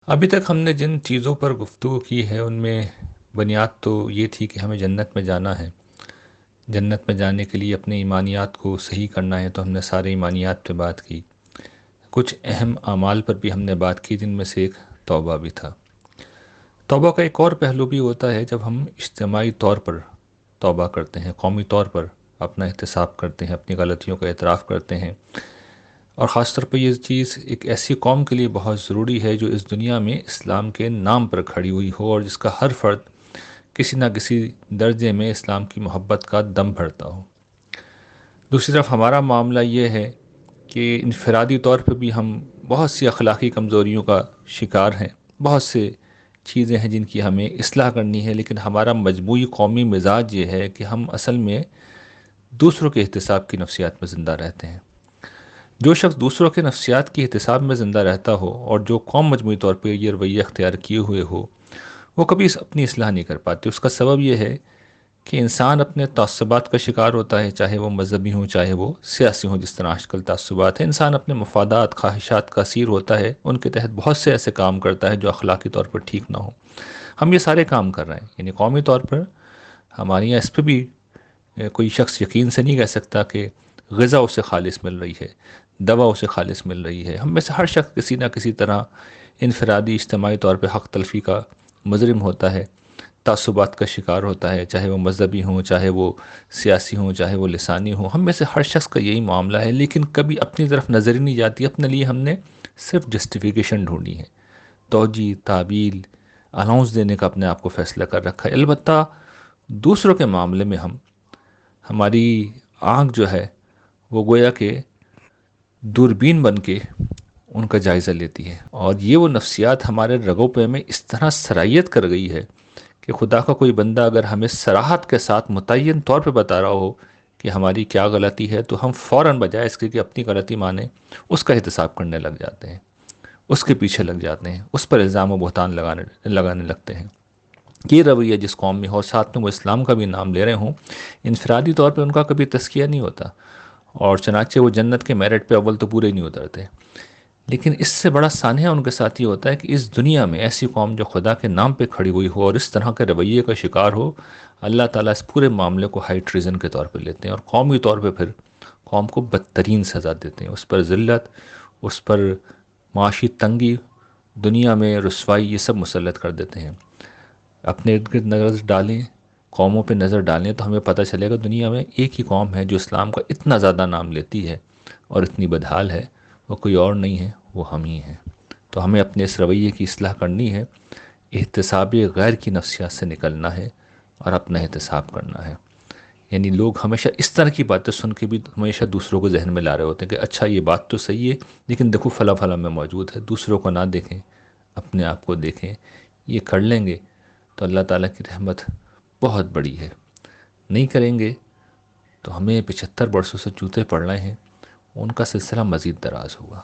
ابھی تک ہم نے جن چیزوں پر گفتگو کی ہے ان میں بنیاد تو یہ تھی کہ ہمیں جنت میں جانا ہے۔ جنت میں جانے کے لیے اپنے ایمانیات کو صحیح کرنا ہے، تو ہم نے سارے ایمانیات پہ بات کی۔ کچھ اہم اعمال پر بھی ہم نے بات کی، جن میں سے ایک توبہ بھی تھا۔ توبہ کا ایک اور پہلو بھی ہوتا ہے جب ہم اجتماعی طور پر توبہ کرتے ہیں، قومی طور پر اپنا احتساب کرتے ہیں، اپنی غلطیوں کا اعتراف کرتے ہیں۔ اور خاص طور پہ یہ چیز ایک ایسی قوم کے لیے بہت ضروری ہے جو اس دنیا میں اسلام کے نام پر کھڑی ہوئی ہو اور جس کا ہر فرد کسی نہ کسی درجے میں اسلام کی محبت کا دم بھرتا ہو۔ دوسری طرف ہمارا معاملہ یہ ہے کہ انفرادی طور پہ بھی ہم بہت سی اخلاقی کمزوریوں کا شکار ہیں، بہت سے چیزیں ہیں جن کی ہمیں اصلاح کرنی ہے، لیکن ہمارا مجموعی قومی مزاج یہ ہے کہ ہم اصل میں دوسروں کے احتساب کی نفسیات میں زندہ رہتے ہیں۔ جو شخص دوسروں کے نفسیات کی احتساب میں زندہ رہتا ہو اور جو قوم مجموعی طور پہ یہ رویہ اختیار کیے ہوئے ہو، وہ کبھی اپنی اصلاح نہیں کر پاتے۔ اس کا سبب یہ ہے کہ انسان اپنے تعصبات کا شکار ہوتا ہے، چاہے وہ مذہبی ہوں چاہے وہ سیاسی ہوں۔ جس طرح آج کل تعصبات ہیں، انسان اپنے مفادات خواہشات کا اسیر ہوتا ہے، ان کے تحت بہت سے ایسے کام کرتا ہے جو اخلاقی طور پر ٹھیک نہ ہوں۔ ہم یہ سارے کام کر رہے ہیں، یعنی قومی طور پر ہمارے یہاں اس پہ بھی کوئی شخص یقین سے نہیں کہہ سکتا کہ غذا اسے خالص مل رہی ہے، دوا اسے خالص مل رہی ہے۔ ہم میں سے ہر شخص کسی نہ کسی طرح انفرادی اجتماعی طور پہ حق تلفی کا مجرم ہوتا ہے، تعصبات کا شکار ہوتا ہے، چاہے وہ مذہبی ہوں چاہے وہ سیاسی ہوں چاہے وہ لسانی ہوں۔ ہم میں سے ہر شخص کا یہی معاملہ ہے، لیکن کبھی اپنی طرف نظر ہی نہیں جاتی۔ اپنے لیے ہم نے صرف جسٹیفیکیشن ڈھونڈی ہے، توجیہ، تعبیل، الاؤنس دینے کا اپنے آپ کو فیصلہ کر رکھا ہے۔ البتہ دوسروں کے معاملے میں ہماری آنکھ جو ہے وہ گویا کہ دوربین بن کے ان کا جائزہ لیتی ہے، اور یہ وہ نفسیات ہمارے رگوں پہ میں اس طرح سرایت کر گئی ہے کہ خدا کا کوئی بندہ اگر ہمیں صراحت کے ساتھ متعین طور پہ بتا رہا ہو کہ ہماری کیا غلطی ہے، تو ہم فوراً بجائے اس کے کہ اپنی غلطی مانیں، اس کا احتساب کرنے لگ جاتے ہیں، اس کے پیچھے لگ جاتے ہیں، اس پر الزام و بہتان لگانے لگتے ہیں۔ یہ رویہ جس قوم میں ہو، ساتھ میں وہ اسلام کا بھی نام لے رہے ہوں، انفرادی طور پہ ان کا کبھی تزکیہ نہیں ہوتا، اور چنانچہ وہ جنت کے میرٹ پہ اول تو پورے نہیں اترتے۔ لیکن اس سے بڑا سانحہ ان کے ساتھ یہ ہوتا ہے کہ اس دنیا میں ایسی قوم جو خدا کے نام پہ کھڑی ہوئی ہو اور اس طرح کے رویے کا شکار ہو، اللہ تعالیٰ اس پورے معاملے کو ہائی ٹریزن کے طور پہ لیتے ہیں، اور قومی طور پہ پھر قوم کو بدترین سزا دیتے ہیں، اس پر ذلت، اس پر معاشی تنگی، دنیا میں رسوائی، یہ سب مسلط کر دیتے ہیں۔ اپنے ارد گرد نظر ڈالیں، قوموں پہ نظر ڈالیں، تو ہمیں پتہ چلے گا دنیا میں ایک ہی قوم ہے جو اسلام کا اتنا زیادہ نام لیتی ہے اور اتنی بدحال ہے، وہ کوئی اور نہیں ہے، وہ ہم ہی ہیں۔ تو ہمیں اپنے اس رویے کی اصلاح کرنی ہے، احتساب غیر کی نفسیات سے نکلنا ہے اور اپنا احتساب کرنا ہے۔ یعنی لوگ ہمیشہ اس طرح کی باتیں سن کے بھی ہمیشہ دوسروں کو ذہن میں لا رہے ہوتے ہیں کہ اچھا یہ بات تو صحیح ہے، لیکن دیکھو فلاں فلاں میں موجود ہے۔ دوسروں کو نہ دیکھیں، اپنے آپ کو دیکھیں۔ یہ کر لیں گے تو اللہ تعالیٰ کی رحمت بہت بڑی ہے۔ نہیں کریں گے تو ہمیں 75 برسوں سے جوتے پڑ رہے ہیں، ان کا سلسلہ مزید دراز ہوگا۔